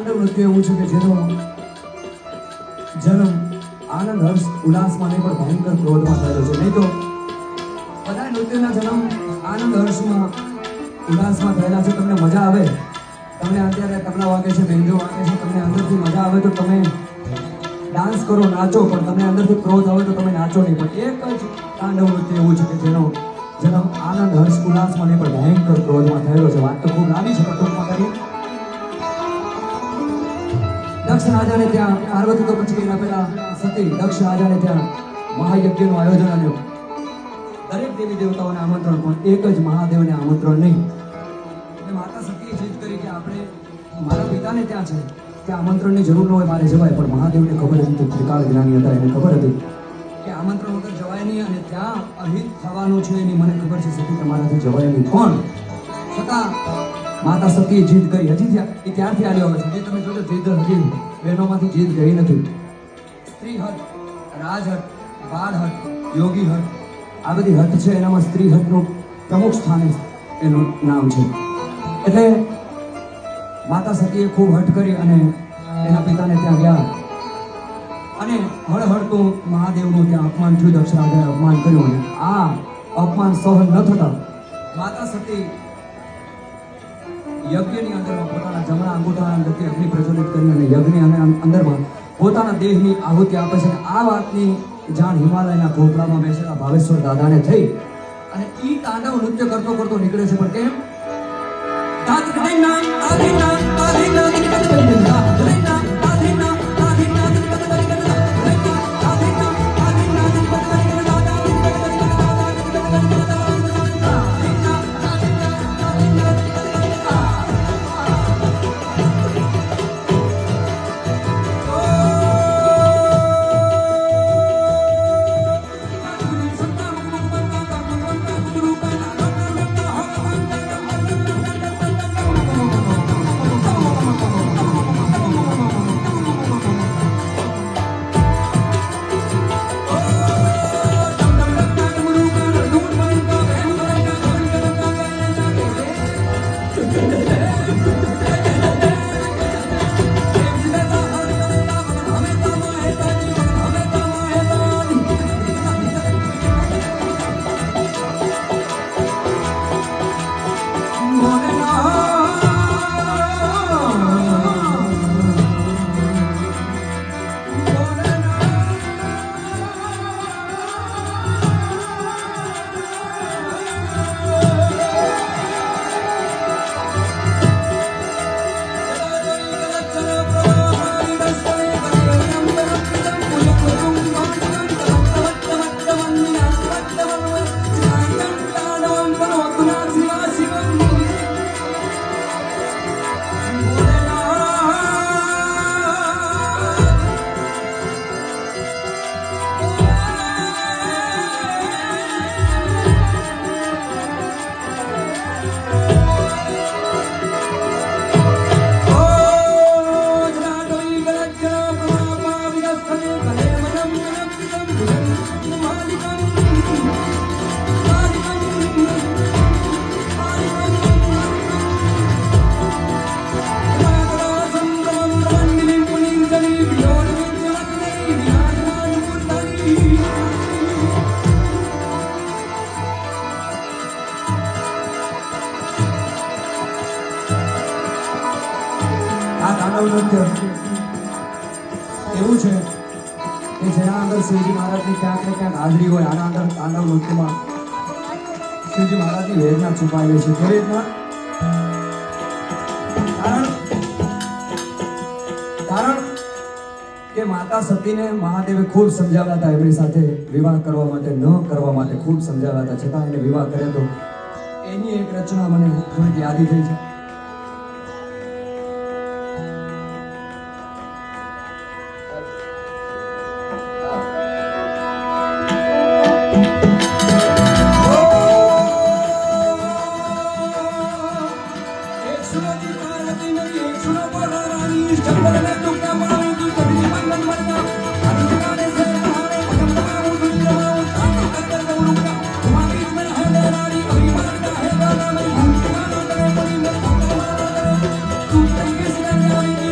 તાંડવ નૃત્ય એવું છે કે જેનો જન્મ આનંદ હર્ષ ઉલ્લાસમાં નહીં પણ ભયંકર ક્રોધમાં થયેલો છે. નહીં તો બધા નૃત્યના જન્મ આનંદ હર્ષમાં ઉલ્લાસમાં થયેલા છે. તમને મજા આવે, તમને અત્યારે તબલા વાગે છે, બેંજો વાગે છે, તમને અંદરથી મજા આવે તો તમે ડાન્સ કરો, નાચો, પણ તમને અંદરથી ક્રોધ આવે તો તમે નાચો નહીં. પણ એક જ તાંડવ નૃત્ય એવું છે કે જેનો જન્મ આનંદ હર્ષ ઉલ્લાસમાં નહીં પણ ભયંકર ક્રોધમાં થયેલો છે. વાત તો ખૂબ લાંબી છે, પણ ટૂંકમાં કરીએ. દક્ષ રાજાને ત્યાં પાર્વતી તો પછી એના પહેલા સતી દક્ષ રાજાને ત્યાં મહાયજ્ઞનું આયોજન આવ્યું. દરેક દેવી દેવતાઓને આમંત્રણ, પણ એક જ મહાદેવને આમંત્રણ નહીં. એટલે માતા સતીએ જીદ કરી કે આપણે મારા પિતાને ત્યાં છે કે આમંત્રણની જરૂર ન હોય, મારે જવાય. પણ મહાદેવને ખબર હતી, ત્રિકાળ જ્ઞાની હતા, એને ખબર હતી કે આમંત્રણ વગર જવાય નહીં અને ત્યાં અહિત થવાનું છે એની મને ખબર છે. સતી તમારાથી જવાય નહીં, પણ છતાં માતા સતીએ જીદ કરી. હજી એ ત્યારથી આવ્યો છે. જે તમે જોજો જીદ હજી બહેનોમાંથી જીદ ગઈ નથી. સ્ત્રી હટ, રાજહટ, બાળહટ, યોગી હટ, આ બધી હટ છે. એનામાં સ્ત્રી હટનું પ્રમુખ સ્થાને એનું નામ છે. એટલે માતા સતીએ ખૂબ હટ કરી અને એના પિતાને ત્યાં ગયા અને હળહળતું મહાદેવનું ત્યાં અપમાન થયું. દક્ષ રાજાએ અપમાન કર્યું અને આ અપમાન સહન ન થતા માતા સતી યજ્ઞની અંદરમાં પોતાના જમણા અંગૂઠાના અંદરથી અગ્નિ પ્રજ્વલિત કરી અને યજ્ઞની અંદરમાં પોતાના દેહની આહુતિ આપે છે. આ વાતની જાણ હિમાલયના ગોપડામાં બેસેલા ભાવેશ્વર દાદાને થઈ અને ઈ તાંડવ નૃત્ય કરતો કરતો નીકળે છે. પણ કેમ? નૃત્ય એવું છે કે જેના અંદર શિવજી મહારાજની ક્યાંક ને ક્યાંક હાજરી હોય. આના અંદર તાંડવ નૃત્યમાં શિવજી મહારાજની વેદના છુપાયેલી છે. કેવી રીતના? કારણ કે માતા સતીને મહાદેવે ખૂબ સમજાવ્યા હતા એમની સાથે વિવાહ કરવા માટે, ન કરવા માટે ખૂબ સમજાવ્યા હતા. છતાં એને વિવાહ કર્યો તો એની એક રચના મને થોડીક યાદી થઈ છે.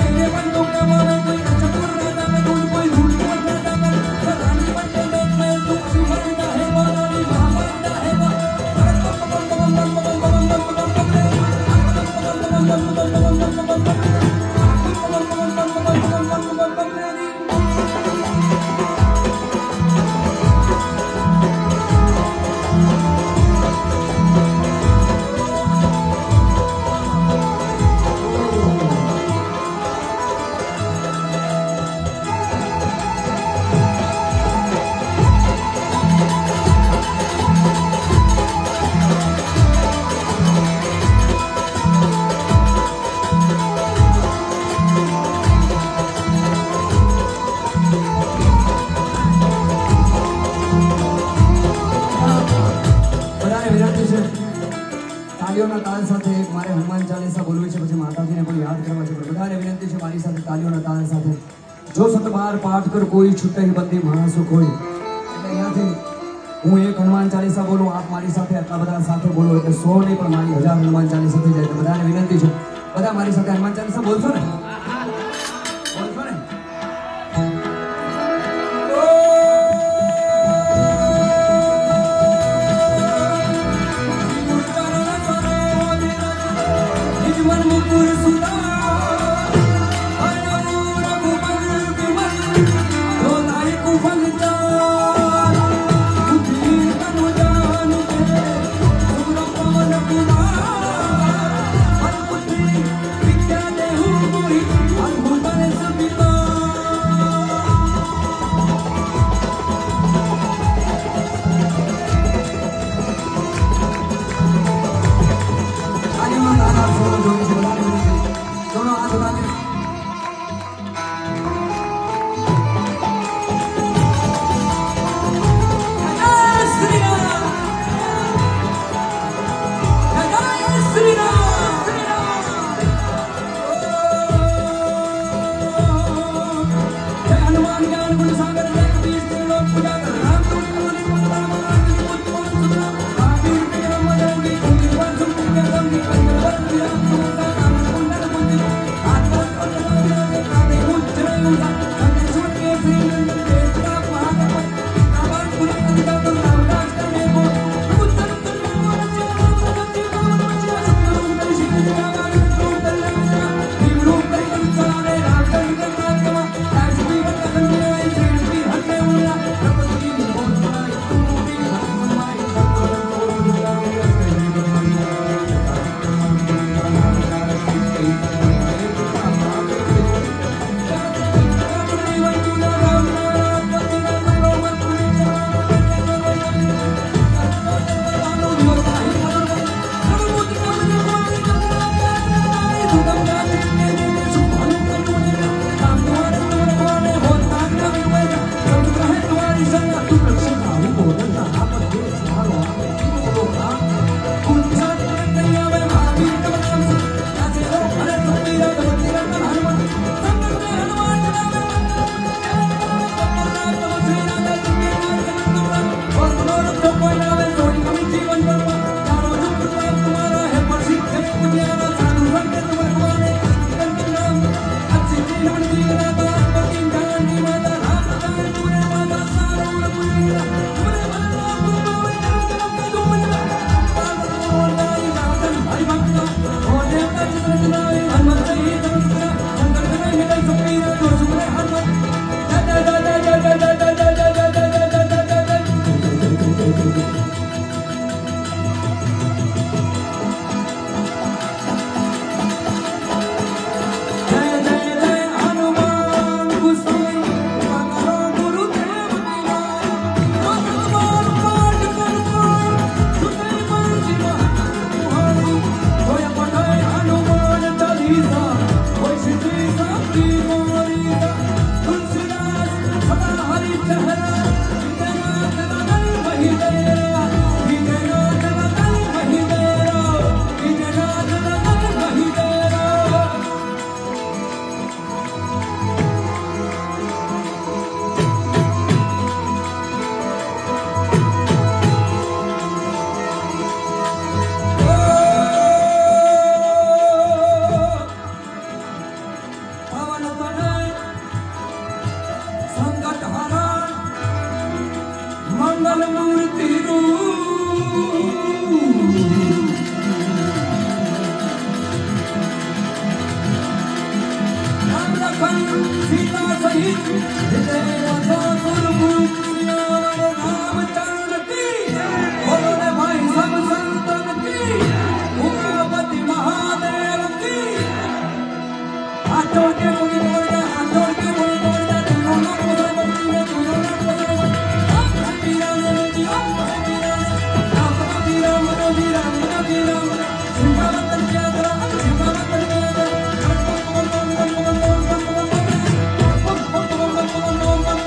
Thank you. તાળીઓના તાલ સાથે એક મારે હનુમાન ચાલીસા બોલવી છે, પછી માતાજીને પણ યાદ કરવા છે, પણ બધાને વિનંતી છે મારી સાથે તાળીઓના તાલ સાથે જો સતબાર પાઠ કર કોઈ છૂટે બંદી માણસો કોઈ, એટલે અહીંયાથી હું એક હનુમાન ચાલીસા બોલું, આપ મારી સાથે આટલા બધા સાથે બોલો એટલે 100 નહીં પણ મારી 1000 હનુમાન ચાલીસા થઈ જાય. એટલે બધાને વિનંતી છે, બધા મારી સાથે હનુમાન ચાલીસા બોલશો ને? બોલશો ને? No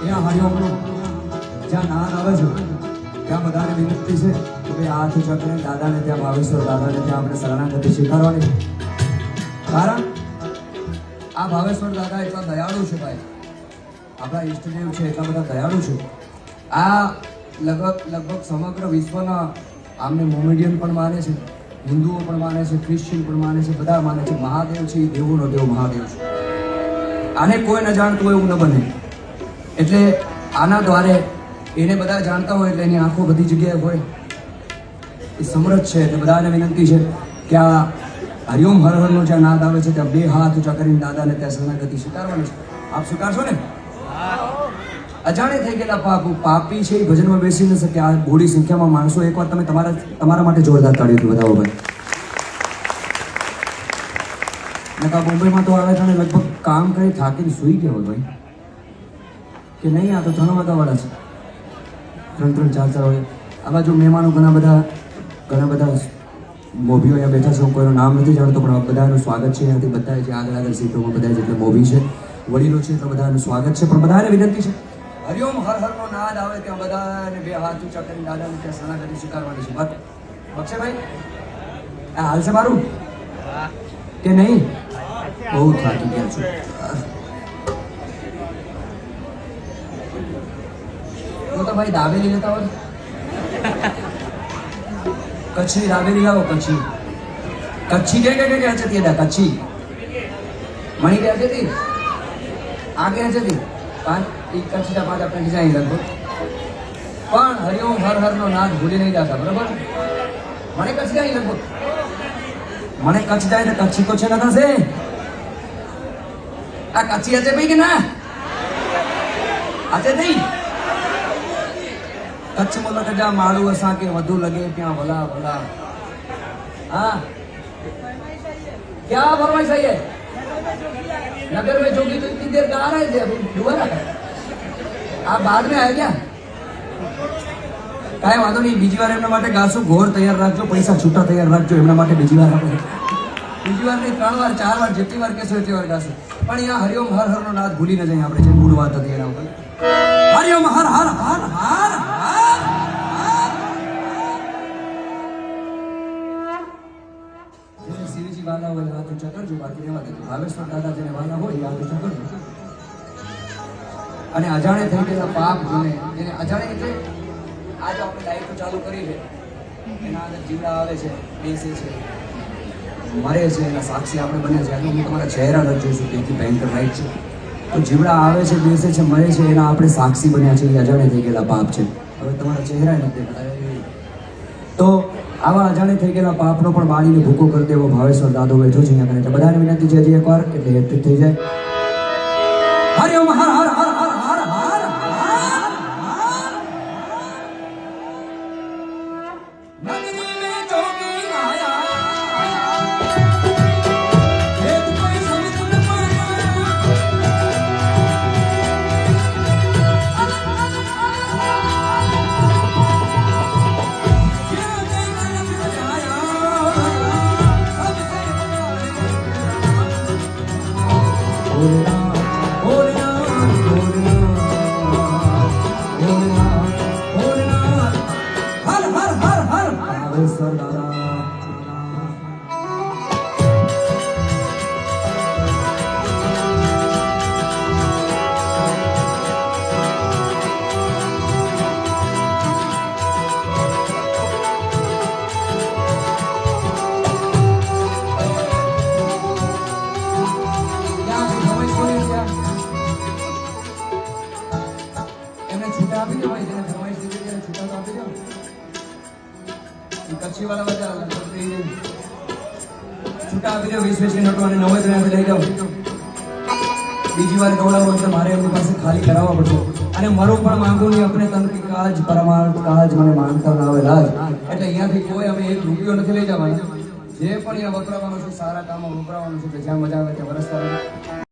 અહીંયા હરિઓમનું જ્યાં નાદ આવે છે ત્યાં બધાને વિનંતી છે કે ભાઈ હાથ ઊંચા કરીને દાદાને ત્યાં ભાવેશ્વર દાદાને ત્યાં આપણે શરણાગતિ સ્વીકારવાની. કારણ આ ભાવેશ્વર દાદા એટલા દયાળુ છે ભાઈ, આપણા ઈષ્ટદેવ છે એટલા બધા દયાળુ છે. આ લગભગ સમગ્ર વિશ્વના આમને મોમેડિયન પણ માને છે, હિન્દુઓ પણ માને છે, ક્રિશ્ચિયન પણ માને છે, બધા માને છે. મહાદેવ છે એ દેવોનો દેવ મહાદેવ છે. આને કોઈ ન જાણતું હોય એવું ન બને. એટલે આના દ્વારે એને બધા જાણતા હોય એટલે એની આંખો બધી જગ્યાએ હોય. એ સમૃદ્ધ છે. એટલે બધાને વિનંતી છે કે આ હરિઓમ હર હરનો જ્યાં નાદ આવે છે ત્યાં બે હાથ ઊંચા કરીને દાદાને ત્યાં શરણાગતિ સ્વીકારવાની છે. આપ સ્વીકારશો ને? અજાણે થઈ ગયેલા પાપી છે એ ભજનમાં બેસી ન શકે. આ બોડી સંખ્યામાં માણસો, એકવાર તમે તમારા માટે જોરદાર તાળીઓથી વધાવો ભાઈ. નકા મુંબઈમાં તો આવે છે લગભગ કામ કરી થાકીને સૂઈ ગયા હોય ભાઈ કે નહીં. આ તો 3 વાગ્યાવાળા છે, 3 4 હોય. આ બાજુ મહેમાનો ઘણા બધા મોભીઓ અહીંયા બેઠા છે. હું કોઈનું નામ નથી જાણતો પણ બધાનું સ્વાગત છે. અહીંયાથી બધા જે આગળ સીટોમાં બધા જેટલા મોભી છે, વડીલો છે, તો બધાનું સ્વાગત છે. પણ બધાને વિનંતી છે હરિઓમ હર હરનો નાદ આવે ત્યાં બધાને બે હાથ ઊંચા કરીને દાદાને ત્યાં શરણાગતિ સ્વીકારવાની છે. બક્ષે ભાઈ આ હાલ છે મારું કે નહીં? બહુ થાકી ગયા છું. તો ભાઈ દાબેલી લેતા હોય, કચ્છી દાબેલી લાવો. કચ્છી કે હચતી હતા કચ્છી મણી કે હચતી આગે હચતી 5 કચ્છી 5 આપણે જાય લગભગ. પણ હરિઓમ હર હરનો નાદ ભૂલી નહીં જતા. બરોબર? મને કચ્છ જાય લગભગ, મને કચ્છ જાય તો કચ્છી તો છે ને થશે. આ કચ્છી હશે ભાઈ કે ના? આજે નહીં કચ્છ માં લગે જા માળું અસાં કે વધુ લગે ત્યાં ભલા ભલા. हाँ क्या फरमाइश आई है? नगर में जोगी तो इतनी देर कहाँ रहे थे? अभी दोबारा आप बाद में आए क्या? કાંઈ વાંધો નહીં, બીજી વાર એમના માટે ગાશું. ઘોર તૈયાર રાખજો, પૈસા છૂટા તૈયાર રાખજો એમના માટે. બીજી વાર આપણે બીજી વાર નહીં, 3 વાર 4 વાર જેટલી વાર કહેશો એટલી વાર ગાશું. પણ અહીંયા હરિઓમ હર હરનો નાદ ભૂલી ન જઈએ આપણે. જે મૂળ વાત હતી એના ઉપર હરિઓમ હર હર હર હર શિવજી વાલા હોય હાથ ઊંચા કરજો, બાકી રહેવા દેજો. ભાવેશ્વર દાદા જેને વાલા હોય હાથ ઊંચા કરજો. અને અજાણે થઈ ગયેલા પાપ જેને અજાણે એટલે આજે આપણે લાઈટો ચાલુ કરી છે, એના અંદર જીવડા આવે છે, બેસે છે, મરે છે, એના સાક્ષી આપણે બન્યા છે. આજે હું તમારા ચહેરા નથી જોઈશું, તેથી ભયંકર લાઈટ છે. તો જીવડા આવે છે, બેસે છે, મરે છે, એના આપણે સાક્ષી બન્યા છે. એ અજાણે થઈ ગયેલા પાપ છે. હવે તમારા ચહેરા નથી દેખાતા. તો આવા અજાણે થઈ ગયેલા પાપનો પણ બાળીને ભૂકો કરી દેવો ભાવેશ્વર દાદો બેઠો છે અહીંયા. એટલે બધાને વિનંતી છે હજી એકવાર એટલે હેટ્રિક થઈ જાય. હરિઓમ હર હર હર હર હર હર કચ્છી વાળા બધા છૂટા આપી દો. 20 નોટો અને 90 લઈ જાઓ. બીજી વાર ગવડાવો એટલે મારે એમની પાસે ખાલી કરાવવા પડશે. અને મારું પણ માંગુ નહીં આપણે તન કે કાજ પરમાર્થ કાજ મને માનતા ના આવે લાજ. એટલે અહીંયાથી કોઈ અમે 1 રૂપિયો નથી લઈ જવાનો. જે પણ અહીંયા વપરાવાનું છે સારા કામમાં વપરાવાનું છે. જ્યાં મજા આવે ત્યાં વરસતા રહે.